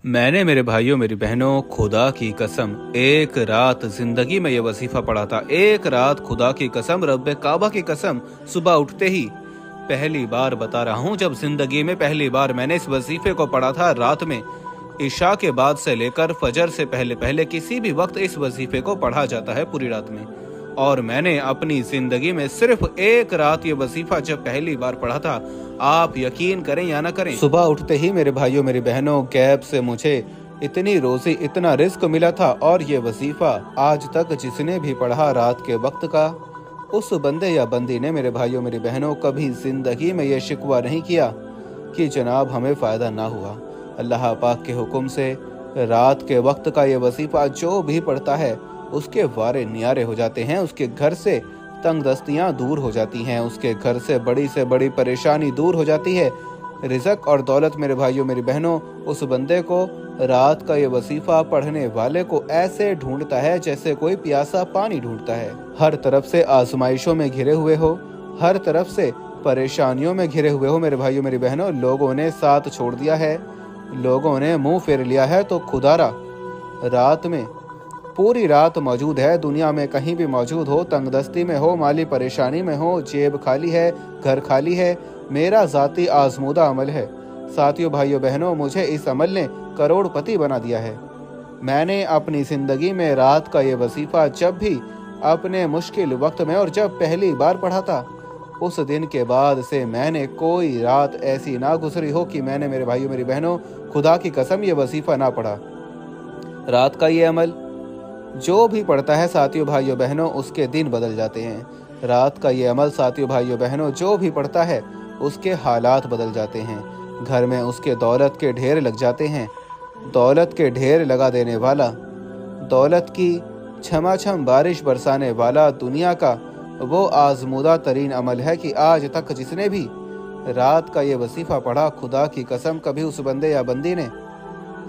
मैंने मेरे भाइयों मेरी बहनों खुदा की कसम एक रात जिंदगी में ये वजीफा पढ़ा था। एक रात खुदा की कसम, रब्बे काबा की कसम, सुबह उठते ही पहली बार बता रहा हूँ, जब जिंदगी में पहली बार मैंने इस वजीफे को पढ़ा था रात में। इशा के बाद से लेकर फजर से पहले पहले किसी भी वक्त इस वजीफे को पढ़ा जाता है पूरी रात में। और मैंने अपनी जिंदगी में सिर्फ एक रात ये वजीफा जब पहली बार पढ़ा था, आप यकीन करें या ना करें, सुबह उठते ही मेरे भाइयों मेरी बहनों गैब से मुझे इतनी रोजी इतना रिस्क मिला था। और ये वजीफा आज तक जिसने भी पढ़ा रात के वक्त का, उस बंदे या बंदी ने मेरे भाइयों मेरी बहनों कभी जिंदगी में ये शिकवा नहीं किया कि जनाब हमें फ़ायदा ना हुआ। अल्लाह पाक के हुक्म से रात के वक्त का ये वजीफा जो भी पढ़ता है उसके वारे नियारे हो जाते हैं, उसके घर से तंग दस्तियाँ दूर हो जाती हैं, उसके घर से बड़ी परेशानी दूर हो जाती है। रिज़्क और दौलत मेरे भाइयों मेरी बहनों उस बंदे को रात का ये वजीफा पढ़ने वाले को ऐसे ढूंढता है जैसे कोई प्यासा पानी ढूंढता है। हर तरफ से आजमाइशों में घिरे हुए हो, हर तरफ से परेशानियों में घिरे हुए हो मेरे भाइयों मेरी बहनों, लोगों ने साथ छोड़ दिया है, लोगों ने मुंह फेर लिया है, तो खुदारा रात में पूरी रात मौजूद है। दुनिया में कहीं भी मौजूद हो, तंगदस्ती में हो, माली परेशानी में हो, जेब खाली है, घर खाली है, मेरा ज़ाती आजमूदा अमल है। साथियों भाइयों बहनों, मुझे इस अमल ने करोड़पति बना दिया है। मैंने अपनी ज़िंदगी में रात का ये वजीफ़ा जब भी अपने मुश्किल वक्त में और जब पहली बार पढ़ा था, उस दिन के बाद से मैंने कोई रात ऐसी ना गुजरी हो कि मैंने मेरे भाइयों मेरी बहनों खुदा की कसम ये वजीफ़ा ना पढ़ा। रात का ये अमल जो भी पढ़ता है साथियों भाइयों बहनों उसके दिन बदल जाते हैं। रात का ये अमल साथियों भाइयों बहनों जो भी पढ़ता है उसके हालात बदल जाते हैं, घर में उसके दौलत के ढेर लग जाते हैं। दौलत के ढेर लगा देने वाला, दौलत की छमाछम बारिश बरसाने वाला दुनिया का वो आजमूदा तरीन अमल है कि आज तक जिसने भी रात का ये वजीफ़ा पढ़ा, खुदा की कसम कभी उस बंदे या बंदी ने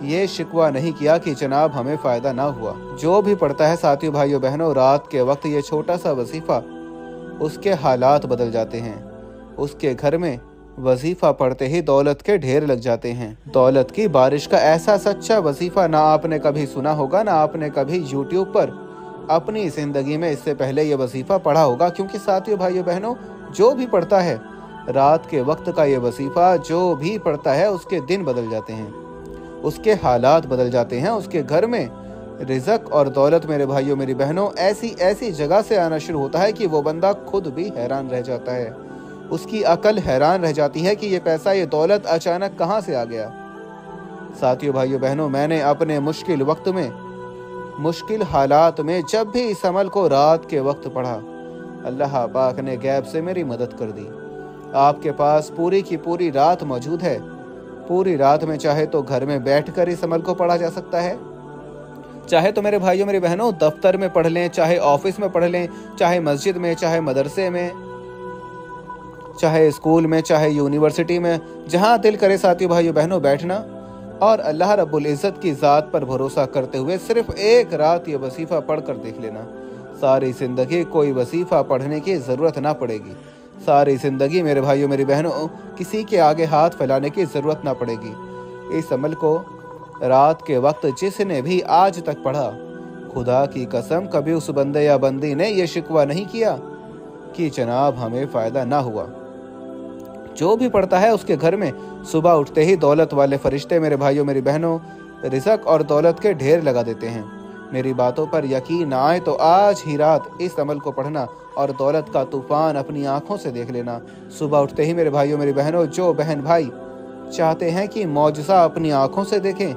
ये शिकवा नहीं किया कि जनाब हमें फ़ायदा ना हुआ। जो भी पढ़ता है साथियों भाइयों बहनों रात के वक्त ये छोटा सा वजीफ़ा, उसके हालात बदल जाते हैं। उसके घर में वजीफ़ा पढ़ते ही दौलत के ढेर लग जाते हैं। दौलत की बारिश का ऐसा सच्चा वजीफ़ा ना आपने कभी सुना होगा, ना आपने कभी यूट्यूब पर अपनी ज़िंदगी में इससे पहले ये वजीफ़ा पढ़ा होगा। क्योंकि साथियों भाइयों बहनों जो भी पढ़ता है रात के वक्त का ये वजीफ़ा, जो भी पढ़ता है उसके दिन बदल जाते हैं, उसके हालात बदल जाते हैं। उसके घर में रिज़्क और दौलत मेरे भाइयों मेरी बहनों ऐसी जगह से आना शुरू होता है कि वो बंदा खुद भी हैरान रह जाता है। उसकी अकल हैरान रह जाती है कि ये पैसा ये दौलत अचानक कहाँ से आ गया। साथियों भाइयों बहनों, मैंने अपने मुश्किल वक्त में, मुश्किल हालात में जब भी इस अमल को रात के वक्त पढ़ा, अल्लाह पाक ने गैब से मेरी मदद कर दी। आपके पास पूरी की पूरी रात मौजूद है। पूरी रात में चाहे तो घर में बैठकर इस अमल को पढ़ा जा सकता है, चाहे तो मेरे भाइयों मेरी बहनों दफ्तर में पढ़ लें, चाहे ऑफिस में पढ़ लें, चाहे मस्जिद में, चाहे मदरसे में, चाहे स्कूल में, चाहे यूनिवर्सिटी में, जहां दिल करे साथियों भाइयों बहनों बैठना और अल्लाह रब्बुल इज़्ज़त की ज़ात पर भरोसा करते हुए सिर्फ एक रात ये वजीफ़ा पढ़ कर देख लेना। सारी ज़िंदगी कोई वजीफ़ा पढ़ने की ज़रूरत ना पड़ेगी। सारी ज़िंदगी मेरे भाइयों मेरी बहनों किसी के आगे हाथ फैलाने की ज़रूरत ना पड़ेगी। इस अमल को रात के वक्त जिसने भी आज तक पढ़ा, खुदा की कसम कभी उस बंदे या बंदी ने ये शिकवा नहीं किया कि जनाब हमें फ़ायदा ना हुआ। जो भी पढ़ता है उसके घर में सुबह उठते ही दौलत वाले फरिश्ते मेरे भाइयों मेरी बहनों रिज़्क और दौलत के ढेर लगा देते हैं। मेरी बातों पर यकीन ना आए तो आज ही रात इस अमल को पढ़ना और दौलत का तूफान अपनी आंखों से देख लेना। सुबह उठते ही मेरे भाइयों मेरी बहनों जो बहन भाई चाहते हैं कि मौजज़ा अपनी आंखों से देखें,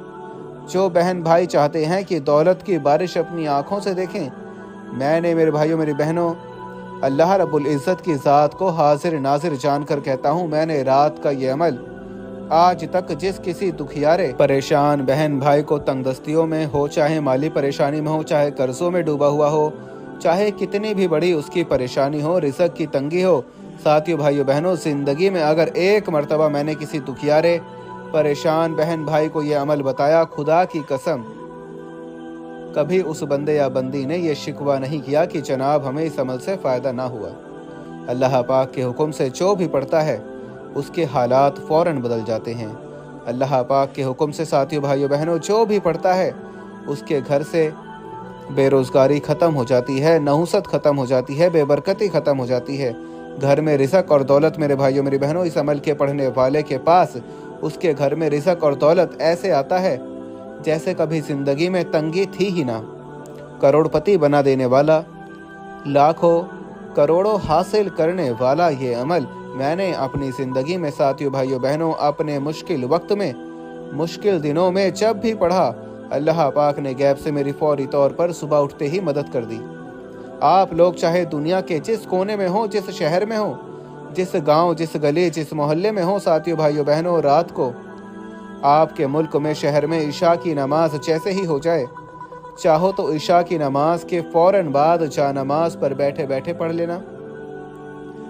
जो बहन भाई चाहते हैं कि दौलत की बारिश अपनी आंखों से देखें, मैंने मेरे भाइयों मेरी बहनों अल्लाह रब्बुल इज़्ज़त की ज़ात को हाजिर नाजिर जानकर कहता हूँ, मैंने रात का ये अमल आज तक जिस किसी दुखियारे परेशान बहन भाई को तंगदस्तियों में हो, चाहे माली परेशानी में हो, चाहे कर्जों में डूबा हुआ हो, चाहे कितनी भी बड़ी उसकी परेशानी हो, रिज़्क की तंगी हो, साथियों भाइयों बहनों ज़िंदगी में अगर एक मर्तबा मैंने किसी दुखियारे परेशान बहन भाई को ये अमल बताया, खुदा की कसम कभी उस बंदे या बंदी ने ये शिकवा नहीं किया कि जनाब हमें इस अमल से फ़ायदा ना हुआ। अल्लाह पाक के हुक्म से जो भी पढ़ता है उसके हालात फ़ौरन बदल जाते हैं। अल्लाह पाक के हुक्म से साथियों भाइयों बहनों जो भी पढ़ता है उसके घर से बेरोजगारी ख़त्म हो जाती है, नहुसत ख़त्म हो जाती है, बेबरकती ख़त्म हो जाती है। घर में रिज़्क़ और दौलत मेरे भाइयों मेरी बहनों इस अमल के पढ़ने वाले के पास उसके घर में रिज़्क़ और दौलत ऐसे आता है जैसे कभी ज़िंदगी में तंगी थी ही ना। करोड़पति बना देने वाला, लाखों करोड़ों हासिल करने वाला ये अमल मैंने अपनी ज़िंदगी में साथियों भाइयों बहनों अपने मुश्किल वक्त में, मुश्किल दिनों में जब भी पढ़ा, अल्लाह पाक ने गैब से मेरी फौरी तौर पर सुबह उठते ही मदद कर दी। आप लोग चाहे दुनिया के जिस कोने में हो, जिस शहर में हो, जिस गांव, जिस गली, जिस मोहल्ले में हो साथियों भाइयों बहनों, रात को आपके मुल्क में, शहर में ईशा की नमाज जैसे ही हो जाए, चाहो तो ईशा की नमाज के फौरन बाद जा नमाज पर बैठे बैठे पढ़ लेना,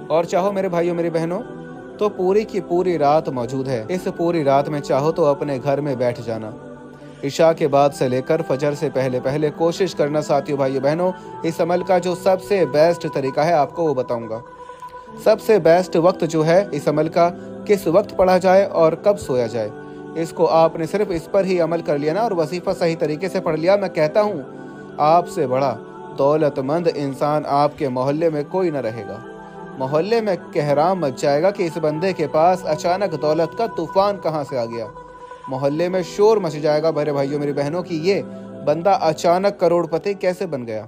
और चाहो मेरे भाइयों मेरी बहनों तो पूरी की पूरी रात मौजूद है। इस पूरी रात में चाहो तो अपने घर में बैठ जाना। ईशा के बाद से लेकर फजर से पहले पहले कोशिश करना साथियों भाइयों बहनों। इस अमल का जो सबसे बेस्ट तरीका है आपको वो बताऊंगा। सबसे बेस्ट वक्त जो है इस अमल का, किस वक्त पढ़ा जाए और कब सोया जाए, इसको आपने सिर्फ इस पर ही अमल कर लिया ना और वजीफा सही तरीके से पढ़ लिया, मैं कहता हूँ आपसे बड़ा दौलतमंद इंसान आपके मोहल्ले में कोई न रहेगा। मोहल्ले में कहराम मच जाएगा कि इस बंदे के पास अचानक दौलत का तूफान कहाँ से आ गया। मोहल्ले में शोर मच जाएगा मेरे भाइयों मेरी बहनों कि ये बंदा अचानक करोड़पति कैसे बन गया।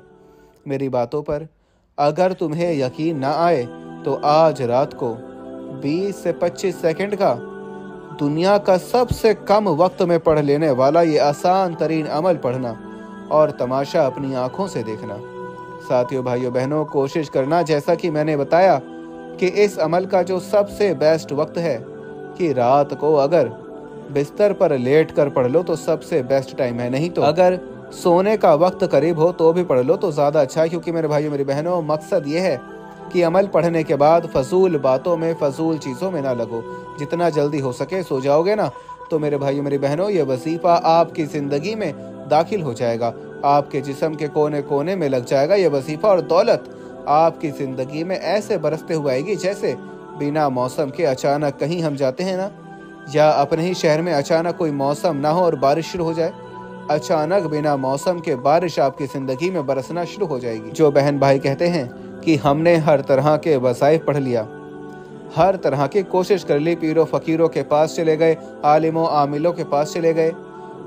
मेरी बातों पर अगर तुम्हें यकीन ना आए तो आज रात को 20 से 25 सेकंड का दुनिया का सबसे कम वक्त में पढ़ लेने वाला ये आसान तरीन अमल पढ़ना और तमाशा अपनी आंखों से देखना। साथियों भाइयों बहनों कोशिश करना जैसा कि मैंने बताया कि इस अमल का जो सबसे बेस्ट वक्त है कि रात को अगर बिस्तर पर लेट कर पढ़ लो तो सबसे बेस्ट टाइम है, नहीं तो अगर सोने का वक्त करीब हो तो भी पढ़ लो तो ज़्यादा अच्छा है। क्योंकि मेरे भाइयों मेरी बहनों मकसद ये है कि अमल पढ़ने के बाद फजूल बातों में, फजूल चीज़ों में ना लगो। जितना जल्दी हो सके सो जाओगे ना तो मेरे भाइयों मेरी बहनों ये वजीफ़ा आपकी ज़िंदगी में दाखिल हो जाएगा, आपके जिस्म के कोने कोने में लग जाएगा ये वजीफ़ा, और दौलत आपकी ज़िंदगी में ऐसे बरसते हुए आएगी जैसे बिना मौसम के अचानक कहीं हम जाते हैं ना, या अपने ही शहर में अचानक कोई मौसम ना हो और बारिश शुरू हो जाए, अचानक बिना मौसम के बारिश आपकी ज़िंदगी में बरसना शुरू हो जाएगी। जो बहन भाई कहते हैं कि हमने हर तरह के वज़ाइफ पढ़ लिया, हर तरह की कोशिश कर ली, पीरों फ़कीरों के पास चले गए, आलिमों आमिलों के पास चले गए,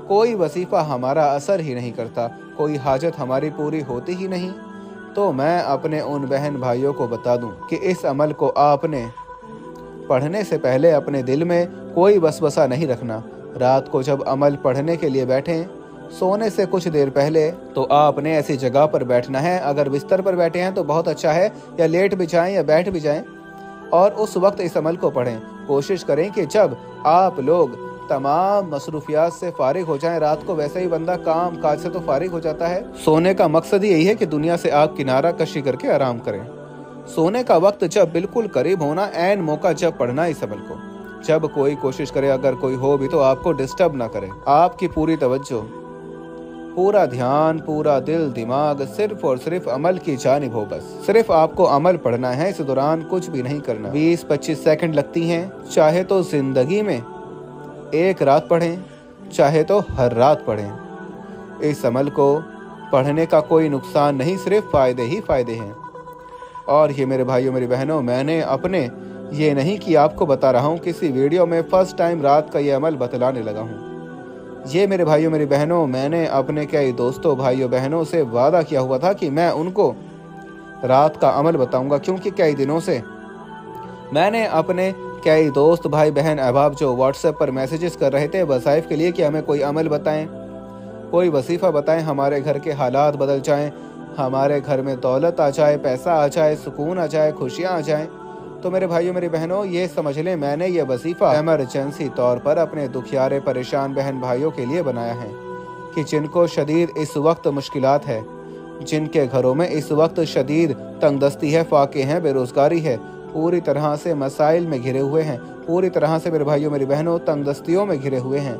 कोई वजीफ़ा हमारा असर ही नहीं करता, कोई हाजत हमारी पूरी होती ही नहीं, तो मैं अपने उन बहन भाइयों को बता दूं कि इस अमल को आपने पढ़ने से पहले अपने दिल में कोई वसवसा नहीं रखना। रात को जब अमल पढ़ने के लिए बैठें, सोने से कुछ देर पहले तो आपने ऐसी जगह पर बैठना है। अगर बिस्तर पर बैठे हैं तो बहुत अच्छा है, या लेट भी जाएं या बैठ भी जाएं, और उस वक्त इस अमल को पढ़ें। कोशिश करें कि जब आप लोग तमाम मसरूफियात से फारिग हो जाएं, रात को वैसे ही बंदा काम काज से तो फारिग हो जाता है, सोने का मकसद ही यही है कि दुनिया से आप किनारा कशी करके आराम करें। सोने का वक्त जब बिल्कुल करीब होना, ऐन मौका जब पढ़ना इस अमल को, जब कोई कोशिश करे, अगर कोई हो भी तो आपको डिस्टर्ब ना करे, आपकी पूरी तवज्जो, पूरा ध्यान, पूरा दिल दिमाग सिर्फ और सिर्फ अमल की जानिब हो। बस सिर्फ आपको अमल पढ़ना है, इस दौरान कुछ भी नहीं करना। 20-25 सेकंड लगती हैं, चाहे तो जिंदगी में एक रात पढ़ें, चाहे तो हर रात पढ़ें। इस अमल को पढ़ने का कोई नुकसान नहीं, सिर्फ फ़ायदे ही फ़ायदे हैं। और ये मेरे भाइयों मेरी बहनों, मैंने अपने ये नहीं कि आपको बता रहा हूँ, किसी वीडियो में फर्स्ट टाइम रात का ये अमल बतलाने लगा हूँ। ये मेरे भाइयों मेरी बहनों, मैंने अपने कई दोस्तों भाइयों बहनों से वादा किया हुआ था कि मैं उनको रात का अमल बताऊंगा, क्योंकि कई दिनों से मैंने अपने कई दोस्त भाई बहन अहबाब जो व्हाट्सएप पर मैसेजेस कर रहे थे वज़ाइफ के लिए कि हमें कोई अमल बताएं, कोई वजीफ़ा बताएं, हमारे घर के हालात बदल जाएं, हमारे घर में दौलत आ जाए, पैसा आ जाए, सुकून आ जाए, खुशियाँ आ जाएं। तो मेरे भाइयों मेरी बहनों, ये समझ लें मैंने ये वजीफ़ा एमरजेंसी तौर पर अपने दुखियारे परेशान बहन भाइयों के लिए बनाया है कि जिनको शदीद इस वक्त मुश्किलात है, जिनके घरों में इस वक्त शदीद तंगदस्ती है, फाके हैं, बेरोज़गारी है, पूरी तरह से मसाइल में घिरे हुए हैं, पूरी तरह से मेरे भाइयों मेरी बहनों तंगदस्तियों में घिरे हुए हैं,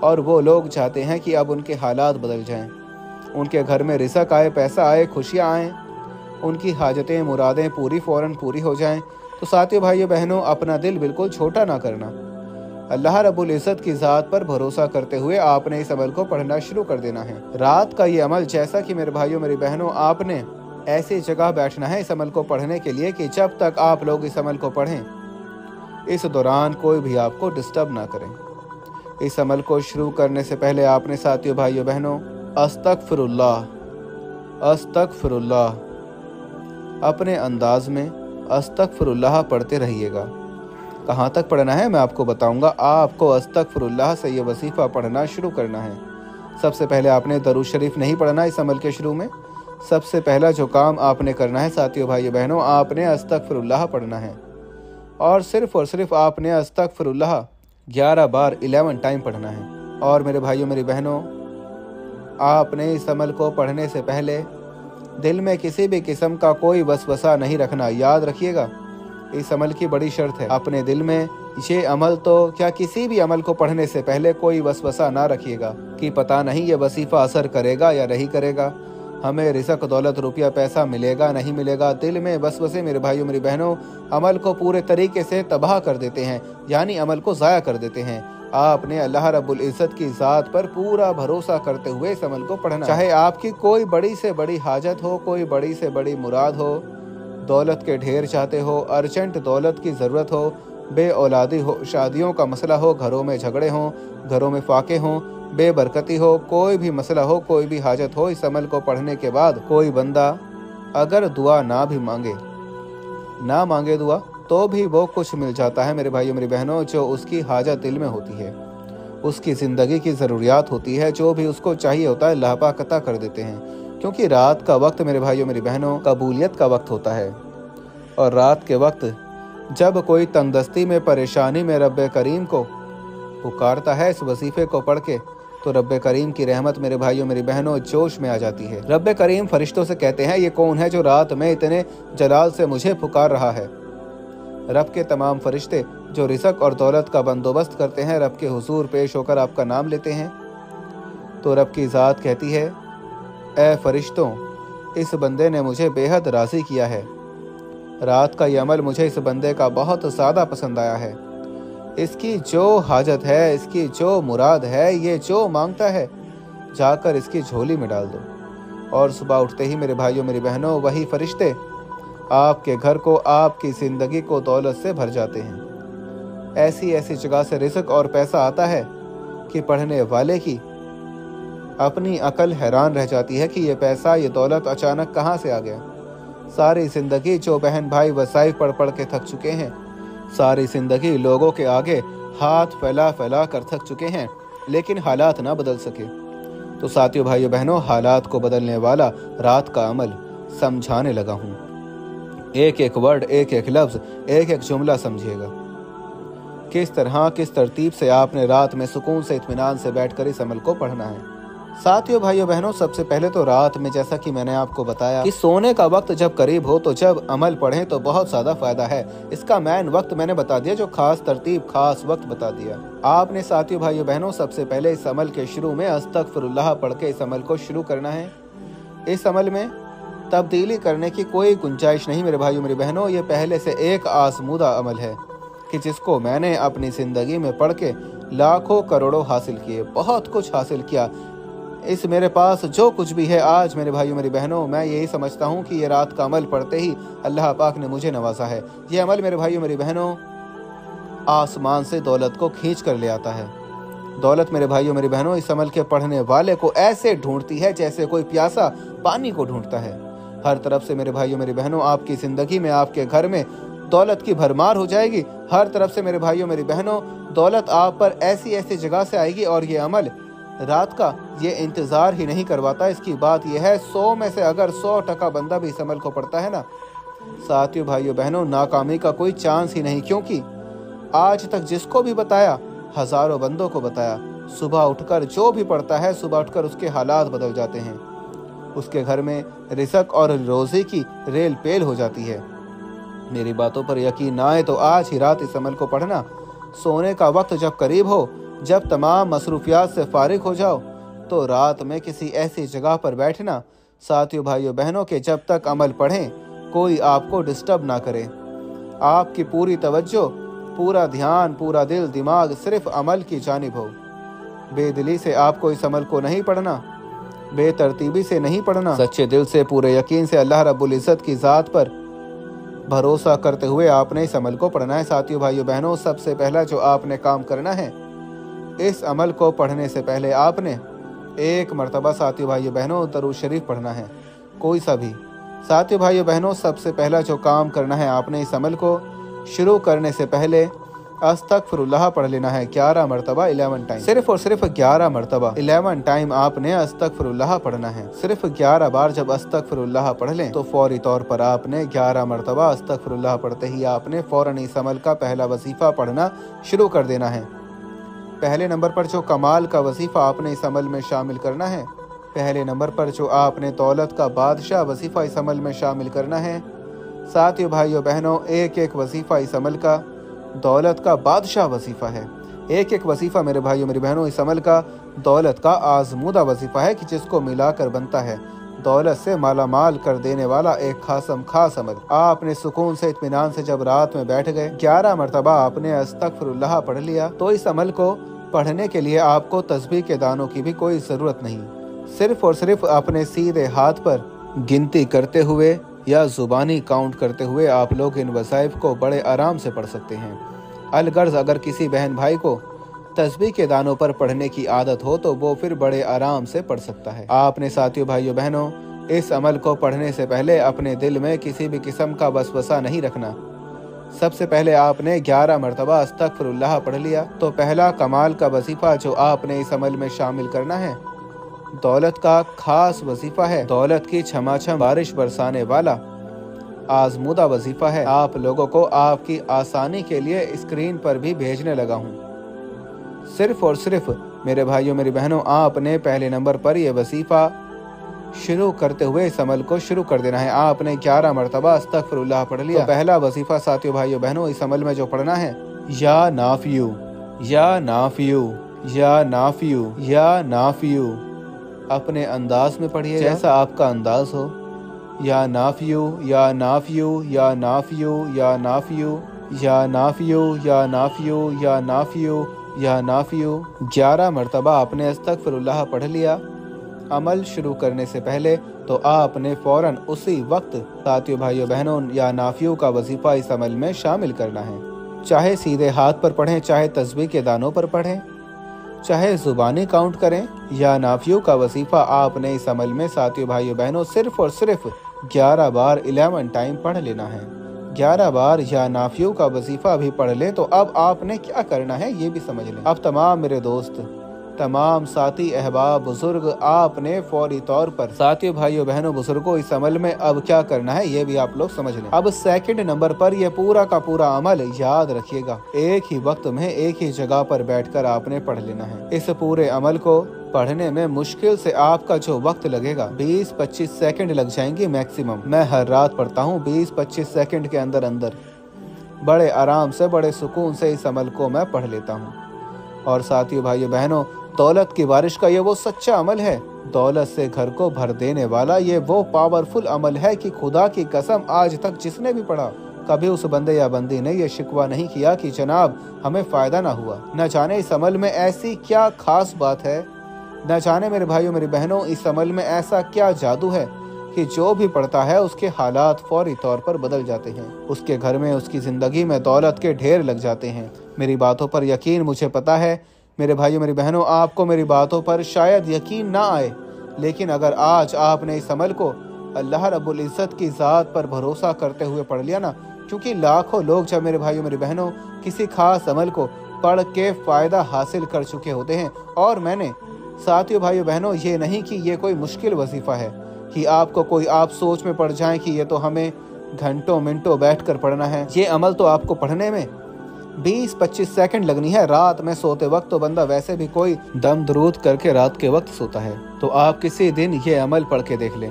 और वो लोग चाहते हैं कि अब उनके हालात बदल जाएं, उनके घर में रिज़्क़ आए, पैसा आए, खुशियाँ आएँ, उनकी हाजतें मुरादें फ़ौरन पूरी हो जाएं। तो साथियों भाइयों बहनों, अपना दिल बिल्कुल छोटा ना करना। अल्लाह रब्बुल इज़्ज़त की ज़ात पर भरोसा करते हुए आपने इस अमल को पढ़ना शुरू कर देना है। रात का ये अमल, जैसा कि मेरे भाइयों मेरी बहनों, आपने ऐसी जगह बैठना है इस अमल को पढ़ने के लिए कि जब तक आप लोग इस अमल को पढ़ें, इस दौरान कोई भी आपको डिस्टर्ब ना करें। इस अमल को शुरू करने से पहले आपने साथियों, भाइयों बहनों, अस्तगफिरुल्लाह अस्तगफिरुल्लाह अपने अंदाज में अस्तगफिरुल्लाह पढ़ते रहिएगा। कहाँ तक पढ़ना है मैं आपको बताऊंगा। आपको अस्तगफिरुल्लाह से ये वजीफ़ा पढ़ना शुरू करना है। सबसे पहले आपने दरूद शरीफ नहीं पढ़ना इस अमल के शुरू में। सबसे पहला जो काम आपने करना है साथियों, भाइयों बहनों, आपने अस्तगफिरुल्लाह पढ़ना है और सिर्फ आपने अस्तगफिरुल्लाह 11 बार 11 टाइम पढ़ना है। और मेरे भाइयों मेरी बहनों, आपने इस अमल को पढ़ने से पहले दिल में किसी भी किस्म का कोई वसवसा नहीं रखना। याद रखिएगा, इस अमल की बड़ी शर्त है। अपने दिल में ये अमल तो क्या, किसी भी अमल को पढ़ने से पहले कोई वसवसा ना रखिएगा कि पता नहीं ये वजीफ़ा असर करेगा या नहीं करेगा, हमें रिज़्क़, दौलत, रुपया, पैसा मिलेगा नहीं मिलेगा। दिल में वसवसे मेरे भाइयों मेरी बहनों अमल को पूरे तरीके से तबाह कर देते हैं, यानी अमल को ज़ाया कर देते हैं। आपने अल्लाह रब्बुल इज़्ज़त की ज़ात पर पूरा भरोसा करते हुए इस अमल को पढ़ना। चाहे आपकी कोई बड़ी से बड़ी हाजत हो, कोई बड़ी से बड़ी मुराद हो, दौलत के ढेर चाहते हो, अर्जेंट दौलत की ज़रूरत हो, बे औलादी हो, शादियों का मसला हो, घरों में झगड़े हों, घरों में फाके हों, बेबरकती हो, कोई भी मसला हो, कोई भी हाजत हो, इस अमल को पढ़ने के बाद कोई बंदा अगर दुआ ना मांगे दुआ, तो भी वो कुछ मिल जाता है मेरे भाइयों मेरी बहनों, जो उसकी हाजत दिल में होती है, उसकी ज़िंदगी की ज़रूरियात होती है, जो भी उसको चाहिए होता है, अल्लाह पाक अता कर देते हैं। क्योंकि रात का वक्त मेरे भाइयों मेरी बहनों कबूलियत का वक्त होता है। और रात के वक्त जब कोई तंगदस्ती में, परेशानी में रब्बे करीम को पुकारता है इस वजीफ़े को पढ़ के, तो रब्बे करीम की रहमत मेरे भाइयों मेरी बहनों जोश में आ जाती है। रब्बे करीम फरिश्तों से कहते हैं, ये कौन है जो रात में इतने जलाल से मुझे पुकार रहा है। रब के तमाम फरिश्ते जो रिज़्क़ और दौलत का बंदोबस्त करते हैं, रब के हुजूर पेश होकर आपका नाम लेते हैं, तो रब की ज़ात कहती है, ए फरिश्तों, इस बंदे ने मुझे बेहद राज़ी किया है। रात का ये अमल मुझे इस बंदे का बहुत ज़्यादा पसंद आया है। इसकी जो हाजत है, इसकी जो मुराद है, ये जो मांगता है, जाकर इसकी झोली में डाल दो। और सुबह उठते ही मेरे भाइयों मेरी बहनों वही फरिश्ते आपके घर को, आपकी ज़िंदगी को दौलत से भर जाते हैं। ऐसी ऐसी जगह से रिज़्क़ और पैसा आता है कि पढ़ने वाले की अपनी अकल हैरान रह जाती है कि ये पैसा, ये दौलत अचानक कहाँ से आ गया। सारी ज़िंदगी जो बहन भाई वसाइफ पढ़ पढ़ के थक चुके हैं, सारी ज़िंदगी लोगों के आगे हाथ फैला फैला कर थक चुके हैं, लेकिन हालात ना बदल सके। तो साथियों, भाइयों बहनों, हालात को बदलने वाला रात का अमल समझाने लगा हूँ। एक एक वर्ड, एक एक लफ्ज़, एक एक जुमला समझिएगा। किस तरह, किस तरतीब से आपने रात में सुकून से, इत्मीनान से बैठकर इस अमल को पढ़ना है। साथियों, भाइयों बहनों, सबसे पहले तो रात में, जैसा कि मैंने आपको बताया कि सोने का वक्त जब करीब हो तो जब अमल पढ़ें तो बहुत ज़्यादा फायदा है। इसका मैन वक्त मैंने बता दिया, जो खास तरतीब, खास वक्त बता दिया। आपने साथियों, भाइयों बहनों, सबसे पहले इस अमल के शुरू में अस्तगफिरुल्लाह पढ़ के इस अमल को शुरू करना है। इस अमल में तब्दीली करने की कोई गुंजाइश नहीं मेरे भाइयों मेरी बहनों। ये पहले से एक आजमूदा अमल है कि जिसको मैंने अपनी ज़िंदगी में पढ़ के लाखों करोड़ों हासिल किए, बहुत कुछ हासिल किया। इस मेरे पास जो कुछ भी है आज मेरे भाइयों मेरी बहनों, मैं यही समझता हूँ कि ये रात का अमल पढ़ते ही अल्लाह पाक ने मुझे नवाजा है। ये अमल मेरे भाइयों मेरी बहनों आसमान से दौलत को खींच कर ले आता है। दौलत मेरे भाइयों मेरी बहनों इस अमल के पढ़ने वाले को ऐसे ढूंढती है जैसे कोई प्यासा पानी को ढूंढता है। हर तरफ से मेरे भाइयों मेरी बहनों आपकी ज़िंदगी में, आपके घर में दौलत की भरमार हो जाएगी। हर तरफ से मेरे भाइयों मेरी बहनों दौलत आप पर ऐसी ऐसी जगह से आएगी। और ये अमल रात का ये इंतज़ार ही नहीं करवाता। इसकी बात यह है, 100 में से अगर 100% बंदा भी इस अमल को पढ़ता है ना, साथियों, भाइयों बहनों, नाकामी का कोई चांस ही नहीं। क्योंकि आज तक जिसको भी बताया, हज़ारों बंदों को बताया, सुबह उठकर जो भी पढ़ता है, सुबह उठकर उसके हालात बदल जाते हैं। उसके घर में रिज़्क़ और रोज़ी की रेल पेल हो जाती है। मेरी बातों पर यकीन ना आए तो आज ही रात इस अमल को पढ़ना। सोने का वक्त जब करीब हो, जब तमाम मसरूफियात से फारिग हो जाओ, तो रात में किसी ऐसी जगह पर बैठना साथियों, भाइयों बहनों के जब तक अमल पढ़ें कोई आपको डिस्टर्ब ना करे। आपकी पूरी तवज्जो, पूरा ध्यान, पूरा दिल, दिमाग सिर्फ अमल की जानिब हो। बेदिली से आपको इस अमल को नहीं पढ़ना, बेतरतीबी से नहीं पढ़ना, सच्चे दिल से, पूरे यकीन से अल्लाह रब्बुल इज़्ज़त की ज़ात पर भरोसा करते हुए आपने इस अमल को पढ़ना है। साथियों, भाइयों, बहनों, सबसे पहला जो आपने काम करना है, इस अमल को पढ़ने से पहले आपने एक मर्तबा, साथियों, भाइयों, बहनों, दरूद शरीफ पढ़ना है, कोई सा भी। साथियों, भाइयों, बहनों, सबसे पहला जो काम करना है, आपने इस अमल को शुरू करने से पहले अस्तगफिरुल्लाह पढ़ लेना है 11 मरतबा 11 टाइम। सिर्फ और सिर्फ 11 मरतबा 11 टाइम आपने अस्तगफिरुल्लाह पढ़ना है। सिर्फ 11 बार जब अस्तगफिरुल्लाह पढ़ लें तो फौरी तौर पर आपने 11 मरतबा अस्तगफिरुल्लाह पढ़ते ही आपने फौरन इस अमल का पहला वजीफा पढ़ना शुरू कर देना है। पहले नंबर पर जो कमाल का वजीफा आपने इस अमल में शामिल करना है, पहले नंबर पर जो आपने दौलत का बादशाह वजीफा इस अमल में शामिल करना है। साथियों, भाइयों, बहनों, एक एक वजीफा इस अमल का दौलत का बादशाह वजीफा है। एक एक वजीफा मेरे भाइयों, मेरी बहनों, इस अमल का दौलत का आजमूदा वजीफा है कि जिसको मिलाकर बनता है दौलत से माला माल कर देने वाला एक खास अमल। आपने सुकून से, इत्मीनान से जब रात में बैठ गए, 11 मरतबा आपने अस्तगफिरुल्लाह पढ़ लिया, तो इस अमल को पढ़ने के लिए आपको तस्बीह के दानों की भी कोई ज़रूरत नहीं। सिर्फ और सिर्फ अपने सीधे हाथ पर गिनती करते हुए या जुबानी काउंट करते हुए आप लोग इन वज़ाइफ को बड़े आराम से पढ़ सकते हैं। अलगर्ज अगर किसी बहन भाई को तस्बीह के दानों पर पढ़ने की आदत हो तो वो फिर बड़े आराम से पढ़ सकता है। आपने, साथियों, भाइयों, बहनों, इस अमल को पढ़ने से पहले अपने दिल में किसी भी किस्म का वसवसा नहीं रखना। सबसे पहले आपने 11 मरतबा अस्तगफिरुल्लाह पढ़ लिया, तो पहला कमाल का वजीफा जो आपने इस अमल में शामिल करना है दौलत का खास वजीफा है। दौलत की छमाछम बारिश बरसाने वाला आजमूदा वजीफा है। आप लोगों को आपकी आसानी के लिए स्क्रीन पर भी भेजने लगा हूँ। सिर्फ और सिर्फ मेरे भाइयों, मेरी बहनों, आपने पहले नंबर पर यह वजीफा शुरू करते हुए इस अमल को शुरू कर देना है। आपने 11 मरतबा अस्तगफिरुल्लाह पढ़ लिया, तो पहला वजीफा, साथियों, भाइयों, बहनों, इस अमल में जो पढ़ना है, या नाफियू, या नाफियू, या नाफियू, या नाफियू। अपने अंदाज में पढ़िए जैसा आपका अंदाज हो। या नाफियू, या नाफियू, या नाफियू, या नाफियू, या नाफियू, या नाफियू, या नाफियू, या नाफियू। 11 मरतबा आपने अस्तगफिरुल्लाह पढ़ लिया अमल शुरू करने से पहले, तो आपने फौरन उसी वक्त, साथियों, भाइयों, बहनों, या नाफियू का वजीफा इस अमल में शामिल करना है। चाहे सीधे हाथ पर पढ़ें, चाहे तस्बीह के दानों पर पढ़ें, चाहे जुबानी काउंट करें, या नाफियू का वजीफा आपने इस अमल में, साथियों, भाइयों, बहनों, सिर्फ और सिर्फ 11 बार 11 टाइम पढ़ लेना है। 11 बार या नाफियू का वजीफा भी पढ़ लें तो अब आपने क्या करना है ये भी समझ लें। अब तमाम मेरे दोस्त, तमाम साथी, अहबाब, बुजुर्ग, आपने फौरी तौर पर, साथियों, भाइयों, बहनों, बुजुर्गों, इस अमल में अब क्या करना है ये भी आप लोग समझ लें। अब सेकंड नंबर पर यह पूरा का पूरा अमल याद रखिएगा, एक ही वक्त में एक ही जगह पर बैठकर आपने पढ़ लेना है। इस पूरे अमल को पढ़ने में मुश्किल से आपका जो वक्त लगेगा 20-25 सेकंड लग जाएंगे मैक्सिमम। मैं हर रात पढ़ता हूँ 20-25 सेकंड के अंदर अंदर बड़े आराम से, बड़े सुकून से इस अमल को मैं पढ़ लेता हूँ। और साथियों, भाइयों, बहनों, दौलत की बारिश का ये वो सच्चा अमल है, दौलत से घर को भर देने वाला ये वो पावरफुल अमल है कि खुदा की कसम आज तक जिसने भी पढ़ा कभी उस बंदे या बंदी ने ये शिकवा नहीं किया कि जनाब हमें फायदा ना हुआ। न जाने इस अमल में ऐसी क्या खास बात है, न जाने मेरे भाइयों, मेरी बहनों, इस अमल में ऐसा क्या जादू है कि जो भी पढ़ता है उसके हालात फौरी तौर पर बदल जाते हैं, उसके घर में, उसकी जिंदगी में दौलत के ढेर लग जाते हैं। मेरी बातों पर यकीन, मुझे पता है मेरे भाइयों, मेरी बहनों, आपको मेरी बातों पर शायद यकीन ना आए, लेकिन अगर आज आपने इस अमल को अल्लाह रब्बुल इज़्ज़त की ज़ात पर भरोसा करते हुए पढ़ लिया ना, क्योंकि लाखों लोग जब मेरे भाइयों, मेरी बहनों, किसी खास अमल को पढ़ के फ़ायदा हासिल कर चुके होते हैं। और मैंने, साथियों, भाइयों, बहनों, ये नहीं कि ये कोई मुश्किल वजीफ़ा है कि आपको कोई, आप सोच में पड़ जाएं कि ये तो हमें घंटों मिनटों बैठकर पढ़ना है। ये अमल तो आपको पढ़ने में 20-25 सेकंड लगनी है। रात में सोते वक्त तो बंदा वैसे भी कोई दम दरूद करके रात के वक्त सोता है, तो आप किसी दिन ये अमल पढ़ के देख लें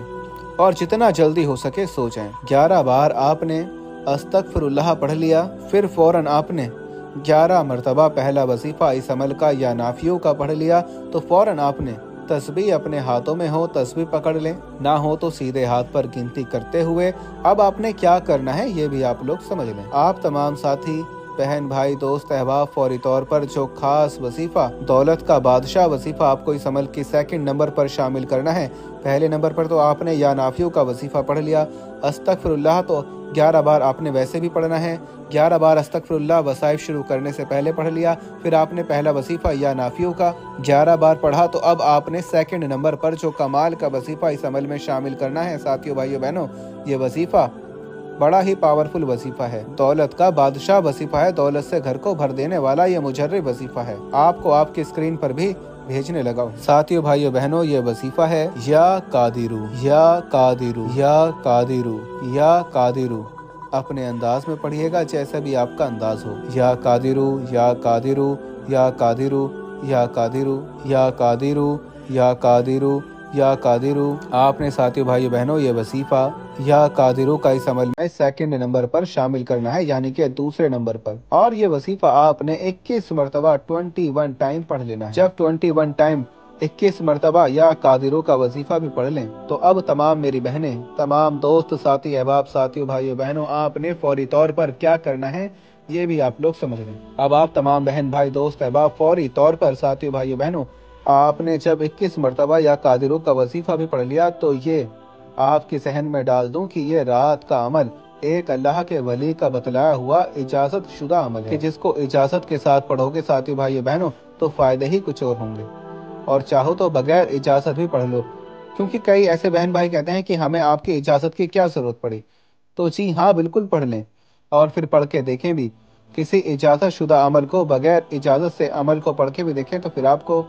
और जितना जल्दी हो सके सो जाएं। 11 बार आपने अस्तगफिरुल्लाह पढ़ लिया, फिर फौरन आपने 11 मरतबा पहला वजीफा इस अमल का या नाफियों का पढ़ लिया, तो फौरन आपने तस्बीह अपने हाथों में हो तस्बीह पकड़ लें, ना हो तो सीधे हाथ पर गिनती करते हुए अब आपने क्या करना है ये भी आप लोग समझ लें। आप तमाम साथी बहन भाई दोस्त अहबाब फौरी तौर पर जो खास वजीफा दौलत का बादशाह वजीफा आपको इस अमल के सेकंड नंबर पर शामिल करना है। पहले नंबर पर तो आपने या नाफियों का वजीफा पढ़ लिया। अस्तगफिरुल्लाह तो 11 बार आपने वैसे भी पढ़ना है। 11 बार अस्तगफिरुल्लाह वसाइफ शुरू करने से पहले पढ़ लिया। फिर आपने पहला वजीफा या नाफियों का 11 बार पढ़ा तो अब आपने सेकंड नंबर पर जो कमाल का वजीफा इस अमल में शामिल करना है। साथियों भाइयों बहनों, ये वजीफा बड़ा ही पावरफुल वजीफा है। दौलत का बादशाह वजीफा है। दौलत से घर को भर देने वाला ये मुजर्रिब वजीफा है। आपको आपकी स्क्रीन पर भी भेजने लगा हूँ। साथियों भाइयों बहनों, ये वजीफा है या कादिरू या कादिरू या कादिरू या कादिरू। अपने अंदाज में पढ़िएगा जैसा भी आपका अंदाज हो। या कादिरू या कादिरू या कादिरू या कादिरू या कादिरू या कादिरू या कादिरू। आपने साथियों भाइयों बहनों ये वजीफा या कादिरू का इस अमल में सेकंड नंबर पर शामिल करना है, यानी कि दूसरे नंबर पर। और ये वजीफा आपने 21 मरतबा 21 टाइम पढ़ लेना है। जब 21 टाइम 21 मरतबा या कादिरू का वजीफा भी पढ़ लें तो अब तमाम मेरी बहनें, तमाम दोस्त साथी अहबाब साथियों भाइयों बहनों, आपने फौरी तौर पर क्या करना है ये भी आप लोग समझ लें। अब आप तमाम बहन भाई दोस्त अहबाब फौरी तौर पर साथियों भाइयों बहनों, आपने जब 21 मरतबा या कादिरू का वजीफा भी पढ़ लिया तो ये आपके जहन में डाल दूं कि ये रात का अमल एक अल्लाह के वली का बतलाया हुआ इजाजत शुदा अमल है कि जिसको इजाजत के साथ पढ़ोगे साथियों भाइयों बहनों तो फायदे ही कुछ और होंगे। और चाहो तो बगैर इजाजत भी पढ़ लो, क्योंकि कई ऐसे बहन भाई कहते हैं कि हमें आपकी इजाजत की क्या जरूरत पड़ी। तो जी हाँ, बिल्कुल पढ़ लें और फिर पढ़ के देखें भी। किसी इजाजत शुदा अमल को बगैर इजाजत से अमल को पढ़ के भी देखें तो फिर आपको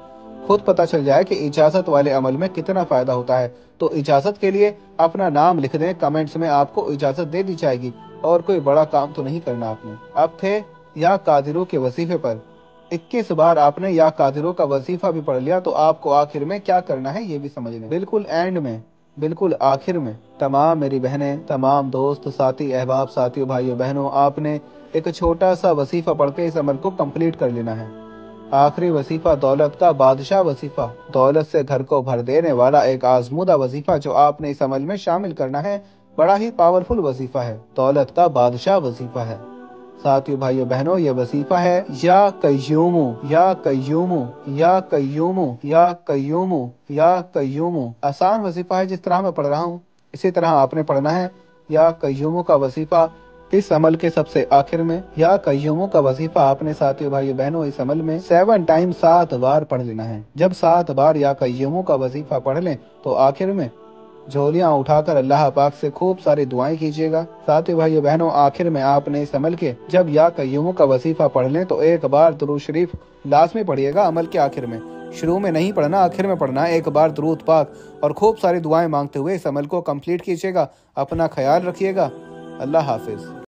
खुद पता चल जाए कि इजाजत वाले अमल में कितना फायदा होता है। तो इजाजत के लिए अपना नाम लिख दें कमेंट्स में, आपको इजाजत दे दी जाएगी और कोई बड़ा काम तो नहीं करना आपने। अब थे या कादिरू के वजीफे पर। 21 बार आपने या कादिरू का वजीफा भी पढ़ लिया तो आपको आखिर में क्या करना है ये भी समझ लें। बिल्कुल एंड में, बिल्कुल आखिर में तमाम मेरी बहनें, तमाम दोस्त साथी अहबाब साथियों भाइयों बहनों, आपने एक छोटा सा वजीफा पढ़ के इस अमल को कंप्लीट कर लेना है। आखिरी वजीफा दौलत का बादशाह वजीफा, दौलत से घर को भर देने वाला एक आजमूदा वजीफा जो आपने इस अमल में शामिल करना है। बड़ा ही पावरफुल वजीफा है, दौलत का बादशाह वजीफा है। साथियों भाइयों बहनों, ये वजीफा है या कय्यूमु या कय्यूमु या कय्यूमु या कय्यूमु या कय्यूमु। आसान वजीफा है, जिस तरह मैं पढ़ रहा हूँ इसी तरह आपने पढ़ना है। या कय्यूमु का वजीफा इस अमल के सबसे आखिर में। या कय्यूमु का वजीफा आपने साथियों भाइयों बहनों इस अमल में 7 टाइम 7 बार पढ़ लेना है। जब 7 बार या कय्यूमु का वजीफा पढ़ लें तो आखिर में झोलियां उठाकर अल्लाह पाक से खूब सारी दुआएं कीजिएगा। साथियों भाइयों बहनों, आखिर में आपने इस अमल के जब या कय्यूमु का वजीफा पढ़ लें तो एक बार दुरूद शरीफ लाजमी पढ़िएगा अमल के आखिर में। शुरू में नहीं पढ़ना, आखिर में पढ़ना। एक बार दुरूद पाक और खूब सारी दुआएं मांगते हुए इस अमल को कंप्लीट कीजिएगा। अपना ख्याल रखिएगा। अल्लाह हाफिज।